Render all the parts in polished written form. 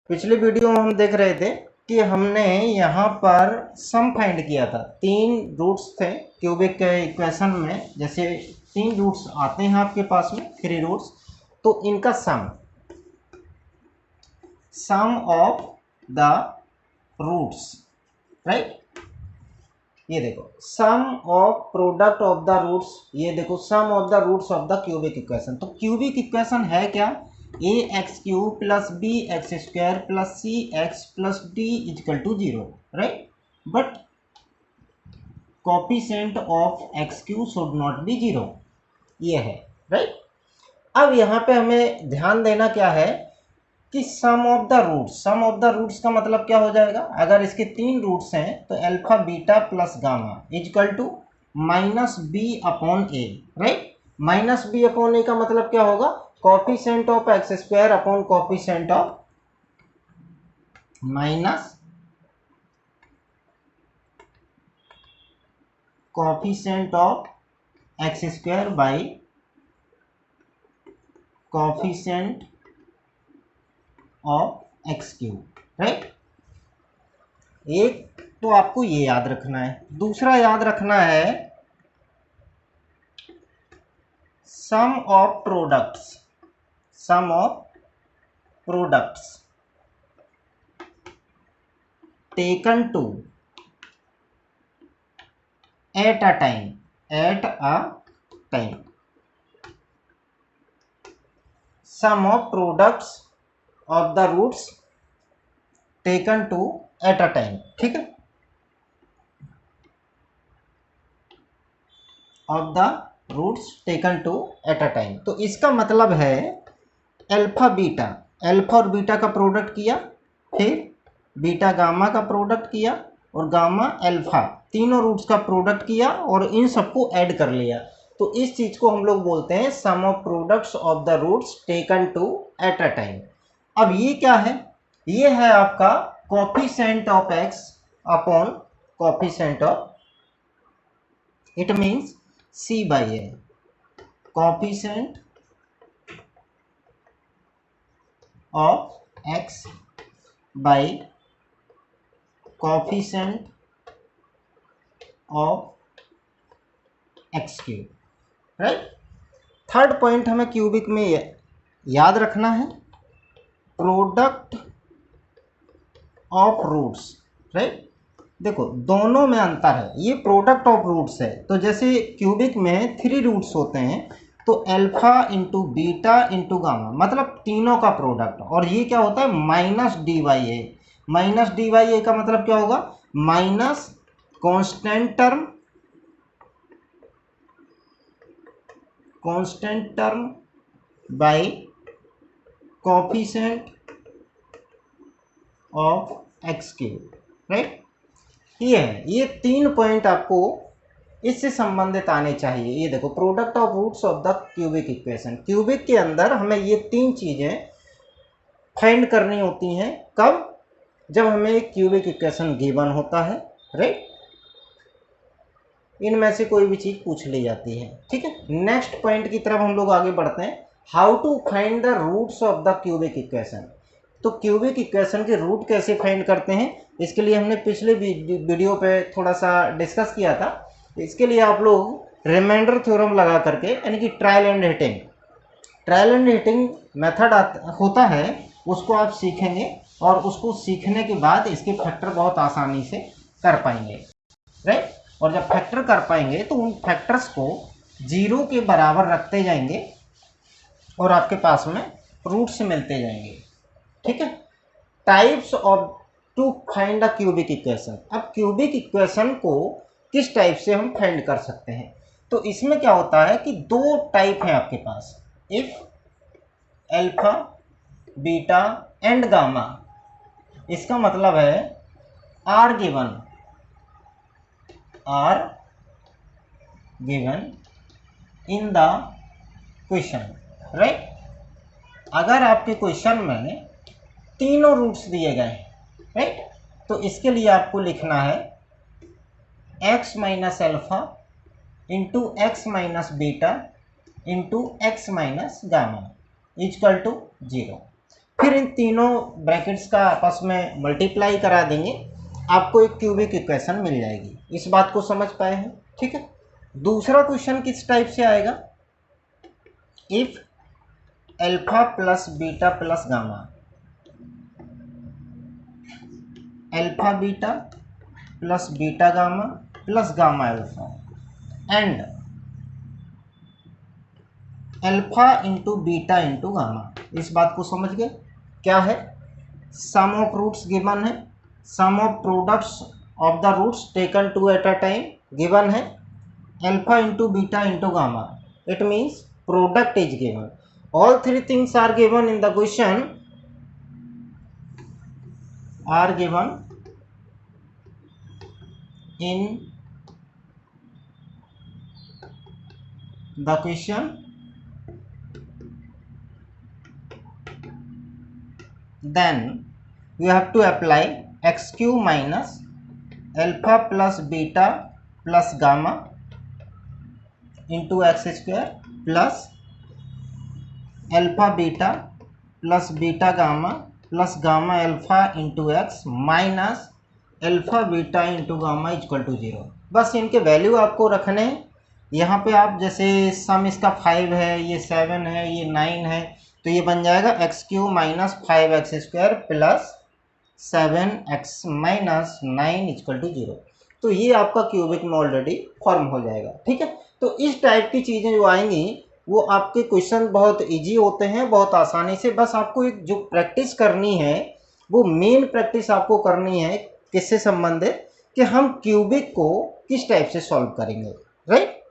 पिछले वीडियो में हम देख रहे थे कि हमने यहाँ पर सम फाइंड किया था। 3 रूट्स थे क्यूबिक के इक्वेशन में। जैसे 3 रूट्स आते हैं आपके पास में, 3 रूट्स, तो इनका sum of the roots, right. ये देखो sum of product of the roots, ये देखो sum of the roots of the cubic equation. तो क्यूबिक इक्वेशन है क्या? A x cube plus b x square plus c x plus d is equal to 0, right. But coefficient of x cube should not be 0, ये है, right. अब यहाँ पे हमें ध्यान देना क्या है कि sum of the roots, sum of the roots का मतलब क्या हो जाएगा? अगर इसके 3 रूट्स हैं तो alpha beta plus gamma is equal to minus b upon a, right. Minus b upon a का मतलब क्या होगा? Coefficient of x square upon coefficient of minus coefficient of x square by coefficient of x cube, right. एक तो आपको ये याद रखना है। दूसरा याद रखना है sum of products, sum of products taken two at a time, at a time, sum of products of the roots taken two at a time, ठीक है, of the roots taken two at a time. तो इसका मतलब है alpha beta, alpha और beta का product किया, फिर बीटा गामा का प्रोडक्ट किया, और गामा अल्फा, तीनों रूट्स का प्रोडक्ट किया और इन सबको ऐड कर लिया। तो इस चीज को हम लोग बोलते हैं sum of products of the roots taken two at a time. अब ये क्या है? ये है आपका coefficient of x upon coefficient of, it means C by A, coefficient of x by coefficient of x cube, right. Third point हमें cubic में याद रखना है प्रोडक्ट ऑफ रूट्स, राइट। देखो दोनों में अंतर है, ये प्रोडक्ट ऑफ रूट्स है। तो जैसे क्यूबिक में 3 रूट्स होते हैं तो alpha into beta into gamma, मतलब तीनों का प्रोडक्ट। और ये क्या होता है? माइनस डी वाई ए, माइनस डी वाई ए का मतलब क्या होगा? Minus constant term by coefficient of x cube, right. ये है, ये 3 पॉइंट आपको इससे संबंधित आने चाहिए। ये देखो product of roots of the cubic equation, cubic के अंदर हमें ये 3 चीजें फाइंड करनी होती हैं। कब? जब हमें एक क्यूबिक इक्वेशन गिवन होता है, राइट। इनमें से कोई भी चीज पूछ ली जाती है, ठीक है। नेक्स्ट पॉइंट की तरफ हम लोग आगे बढ़ते हैं, how to find the roots of the cubic equation. तो क्यूबिक इक्वेशन के रूट कैसे फाइंड करते हैं, इसके लिए हमने पिछले वीडियो पे थोड़ा सा डिस्कस किया था। इसके लिए आप लोग रिमाइंडर थ्योरम लगा करके, यानी कि ट्रायल एंड हिटिंग मेथड होता है, उसको आप सीखेंगे और उसको सीखने के बाद इसके फैक्टर बहुत आसानी से कर पाएंगे, राइट। और जब फैक्टर कर पाएंगे तो उन फैक्टर्स को 0 के बराबर रखते जाएंगे और आपके पास में रूट्स मिलते जाएंगे, ठीक है। Types of to find a cubic equation. अब क्यूबिक इक्वेशन को किस टाइप से हम फाइंड कर सकते हैं? तो इसमें क्या होता है कि 2 टाइप है आपके पास, if alpha beta and gamma. इसका मतलब है are given in the question, right. अगर आपके क्वेश्चन में तीनों रूट्स दिए गए हैं, राइट, तो इसके लिए आपको लिखना है x minus alpha into x minus beta into x minus gamma is equal to 0। फिर इन तीनों ब्रैकेट्स का आपस में मल्टीप्लाई करा देंगे, आपको एक क्यूबिक इक्वेशन मिल जाएगी। इस बात को समझ पाए हैं? ठीक है। दूसरा क्वेश्चन किस टाइप से आएगा, if alpha plus beta plus gamma, alpha beta plus beta gamma plus gamma alpha and alpha into beta into gamma. इस बात को समझ गए? क्या है, सम ऑफ रूट्स गिवन है, sum of products of the roots taken two at a time given है, alpha into beta into gamma, it means product is given, all three things are given in the question, are given in the question, then you have to apply x cube minus alpha plus beta plus gamma into x square plus alpha beta plus beta gamma plus gamma alpha into x minus alpha beta into gamma equal to 0। बस इनके value आपको रखने हैं। यहाँ पे आप जैसे सम इसका 5 है, ये 7 है, ये 9 है, तो ये बन जाएगा x cube minus 5x square plus 7x minus 9 equal to 0। तो ये आपका क्यूबिक में ऑलरेडी फॉर्म हो जाएगा। ठीक है। तो इस टाइप की चीज़ें जो आएंगी वो आपके क्वेश्चन बहुत इजी होते हैं, बहुत आसानी से। बस आपको एक जो प्रैक्टिस करनी है, वो मेन प्रैक्टिस आपको करनी है किससे संबंधित, कि हम क्यूबिक को किस टाइप से सॉल्व करेंगे। राइट,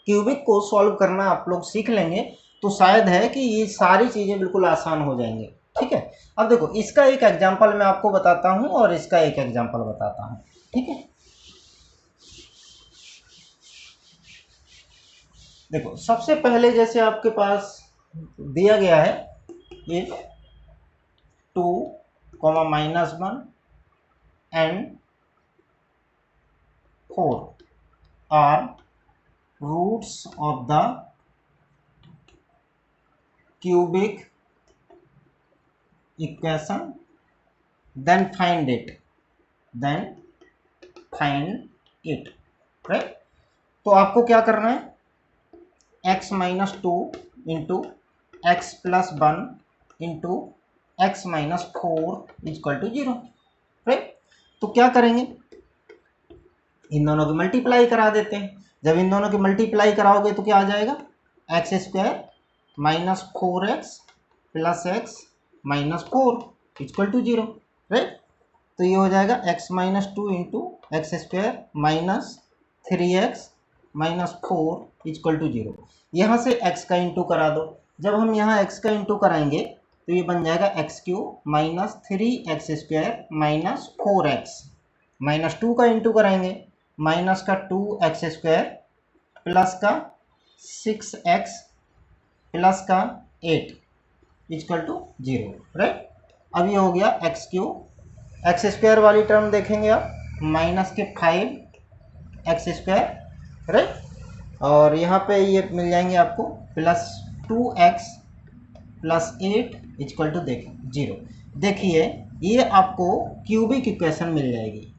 क्यूबिक को सॉल्व करना आप लोग सीख लेंगे तो शायद है कि ये सारी चीज़ें बिल्कुल आसान हो जाएंगी। ठीक है। अब देखो, इसका एक एग्जाम्पल मैं आपको बताता हूँ और इसका एक एग्जाम्पल बताता हूँ। ठीक है। देखो, सबसे पहले जैसे आपके पास दिया गया है, if 2, -1 and 4 are roots of the cubic equation, then find it, right. तो आपको क्या करना है, x minus 2 into x plus 1 into x minus 4 equal to 0। Right. तो क्या करेंगे, इन दोनों की मल्टीप्लाई करा देते हैं। जब इन दोनों की मल्टीप्लाई कराओगे तो क्या आ जाएगा, x square minus 4x plus x minus 4 equal to 0। Right. तो ये हो जाएगा x minus 2 into x square minus 3x minus 4 equal to 0। यहाँ से x का इंटू करा दो। जब हम यहाँ x का इंटू कराएंगे तो ये बन जाएगा x cube minus 3x square minus 4x, minus 2 का इंटू कराएंगे, माइनस का 2x स्क्वायर प्लस का 6x प्लस का 8 इक्वल टू 0। राइट। अब ये हो गया एक्स क्यूब, एक्स स्क्वायर वाली टर्म देखेंगे आप, माइनस के 5x स्क्वायर। राइट। और यहाँ पे ये मिल जाएंगे आपको plus 2x plus 8 equal to 0। देखिए, ये आपको क्यूबिक इक्वेशन मिल जाएगी।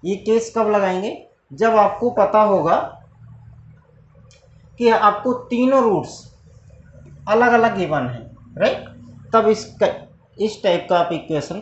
ये केस कब लगाएंगे, जब आपको पता होगा कि आपको तीनों रूट्स अलग अलग गिवन है। राइट। तब इस टाइप का आप इक्वेशन